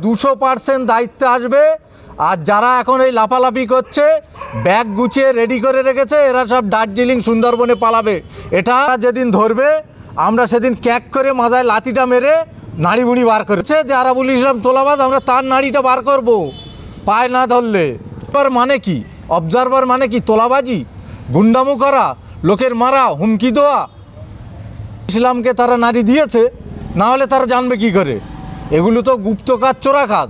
200% দায়িত্বে আসবে। আর যারা এখন এই লাফালাফি করছে, ব্যাগ গুছিয়ে রেডি করে রেখেছে, এরা সব দার্জিলিং সুন্দরবনে পালাবে। এটা যেদিন ধরবে আমরা সেদিন ক্যাক করে মাথায় লাথিটা মেরে নাড়ি বুড়ি বার করেছে যে আরাবুল ইসলাম তোলাবাজ, আমরা তার নাড়িটা বার করব পায় না ধরলে। মানে কি অবজারভার মানে কি? তোলাবাজি, গুন্ডামো করা, লোকের মারা, হুমকি দেওয়া। ইসলামকে তারা নাড়ি দিয়েছে, না হলে তারা জানবে কি করে? এগুলো তো গুপ্ত কাজ, চোরা কাজ।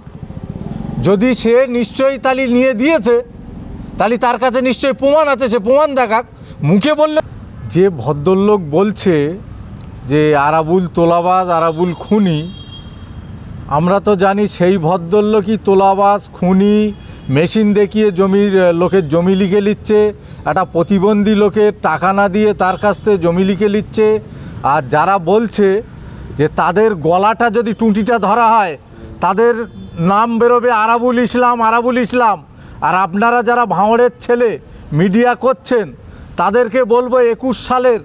যদি সে নিশ্চয়ই তালি নিয়ে দিয়েছে, তাহলে তার কাছে নিশ্চয়ই প্রমাণ আছে, সে প্রমাণ দেখাক। মুখে বললে যে ভদ্রলোক বলছে যে আরাবুল তোলাবাজ, আরাবুল খুনি, আমরা তো জানি সেই ভদ্রলোকই তোলাবাজ, খুনি, মেশিন দেখিয়ে লোকের জমি লিখে নিচ্ছে, একটা প্রতিবন্ধী লোকের টাকা না দিয়ে তার কাছ থেকে জমি লিখে নিচ্ছে। আর যারা বলছে যে তাদের গলাটা যদি টুঁটিটা ধরা হয় তাদের নাম বেরোবে আরাবুল ইসলাম, আরাবুল ইসলাম। আর আপনারা যারা ভাঁড়ের ছেলে মিডিয়া করছেন তাদেরকে বলবো 21 সালের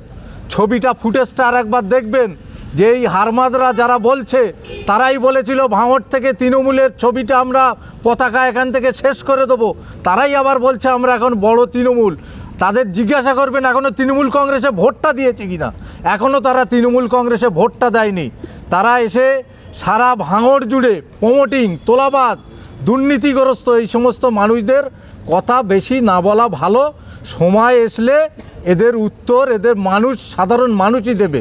ছবিটা, ফুটেজটা আর একবার দেখবেন। যে এই হারমাদরা যারা বলছে তারাই বলেছিল ভাঁড় থেকে তৃণমূলের ছবিটা আমরা পতাকা এখান থেকে শেষ করে দেবো, তারাই আবার বলছে আমরা এখন বড় তৃণমূল। তাদের জিজ্ঞাসা করবেন এখনও তৃণমূল কংগ্রেসে ভোটটা দিয়েছে কি না। এখনও তারা তৃণমূল কংগ্রেসে ভোটটা দেয়নি। তারা এসে সারা ভাঙড় জুড়ে প্রমোটিং, তোলাবাজ, দুর্নীতিগ্রস্ত এই সমস্ত মানুষদের কথা বেশি না বলা ভালো। সময় আসলে এদের উত্তর এদের মানুষ, সাধারণ মানুষই দেবে।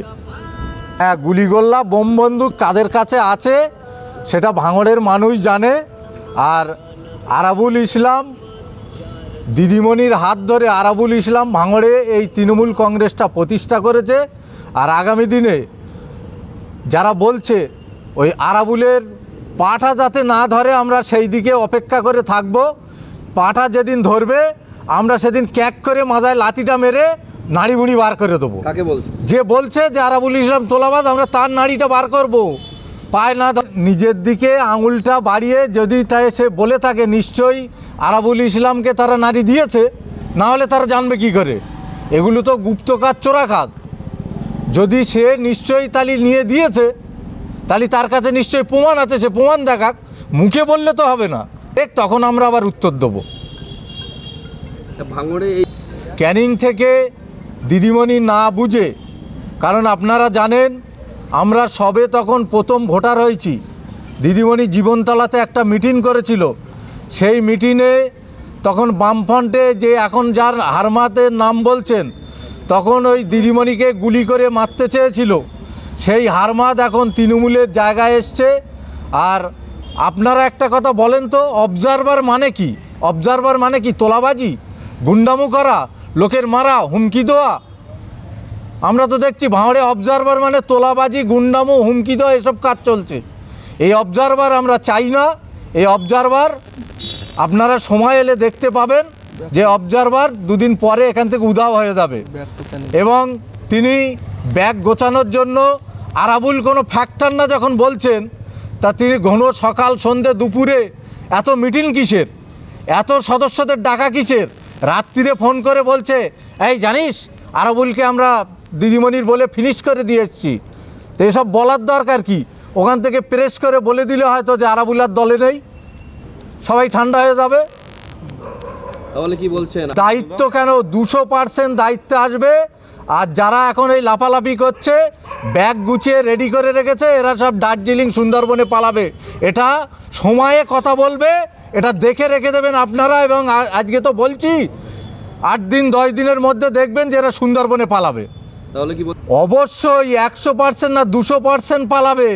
হ্যাঁ, গুলিগোল্লা, বোম বন্দুক কাদের কাছে আছে সেটা ভাঙড়ের মানুষ জানে। আর আরাবুল ইসলাম, দিদিমণির হাত ধরে আরাবুল ইসলাম ভাঙড়ে এই তৃণমূল কংগ্রেসটা প্রতিষ্ঠা করেছে। আর আগামী দিনে যারা বলছে ওই আরাবুলের পাটা যাতে না ধরে আমরা সেই দিকে অপেক্ষা করে থাকব। পাটা যেদিন ধরবে আমরা সেদিন ক্যাক করে মাথায় লাথিটা মেরে নাড়ি বুড়ি বার করে দেবো। কাকে বলছে? যে বলছে যে আরাবুল ইসলাম তোলাবাজ, আমরা তার নাড়িটা বার করব পায় না। নিজের দিকে আঙুলটা বাড়িয়ে যদি তাই সে বলে থাকে নিশ্চয়ই আরাবুল ইসলামকে তারা নাড়ি দিয়েছে, না হলে তারা জানবে কি করে? এগুলো তো গুপ্ত কাজ, চোরা কাজ। যদি সে নিশ্চয়ই তালি নিয়ে দিয়েছে, তাহলে তার কাছে নিশ্চয়ই প্রমাণ আছে, সে প্রমাণ দেখাক। মুখে বললে তো হবে না। দেখ, তখন আমরা আবার উত্তর দেবো। ভাঙড়ে এই ক্যানিং থেকে দিদিমণি না বুঝে, কারণ আপনারা জানেন আমরা সবে তখন প্রথম ভোটার হয়েছি। দিদিমণি জীবনতলাতে একটা মিটিং করেছিল। সেই মিটিংয়ে তখন বামফ্রন্টে যে এখন যার হারমাতের নাম বলছেন, তখন ওই দিদিমণিকে গুলি করে মারতে চেয়েছিল। সেই হারমাত এখন তৃণমূলের জায়গায় এসছে। আর আপনারা একটা কথা বলেন তো, অবজারভার মানে কি? অবজারভার মানে কি? তোলাবাজি, গুন্ডামো করা, লোকের মারা, হুমকি দেওয়া। আমরা তো দেখছি ভাঁড়ে অবজারভার মানে তোলাবাজি, গুন্ডামো, হুমকি দেওয়া, এসব কাজ চলছে। এই অবজারভার আমরা চাই না। এই অবজারভার আপনারা সময় এলে দেখতে পাবেন যে অবজারভার দুদিন পরে এখান থেকে উধাও হয়ে যাবে। এবং তিনি ব্যাগ গোছানোর জন্য আরাবুল কোনো ফ্যাক্টর না যখন বলছেন, তা তিনি ঘন সকাল সন্ধ্যে দুপুরে এত মিটিং কিসের? এত সদস্যদের ডাকা কিসের? রাত্রিরে ফোন করে বলছে এই জানিস আরাবুলকে আমরা দিদিমণির বলে ফিনিশ করে দিয়ে এসেছি। তো এসব বলার দরকার কি? ওখান থেকে প্রেস করে বলে দিলে হয়তো যে আরাবুল আর দলে নেই, সবাই ঠান্ডা হয়ে যাবে। তাহলে কি বলছেন? দায়িত্ব কেন? 200% দায়িত্বে আসবে। আর যারা এখন এই লাফালাফি করছে, ব্যাগ গুছিয়ে রেডি করে রেখেছে, এরা সব দার্জিলিং সুন্দরবনে পালাবে। এটা সময়ে কথা বলবে, এটা দেখে রেখে দেবেন আপনারা। এবং আজকে তো বলছি 8 দিন 10 দিনের মধ্যে দেখবেন যে এরা সুন্দরবনে পালাবে। তাহলে কি অবশ্যই 100% না 200% পালাবে।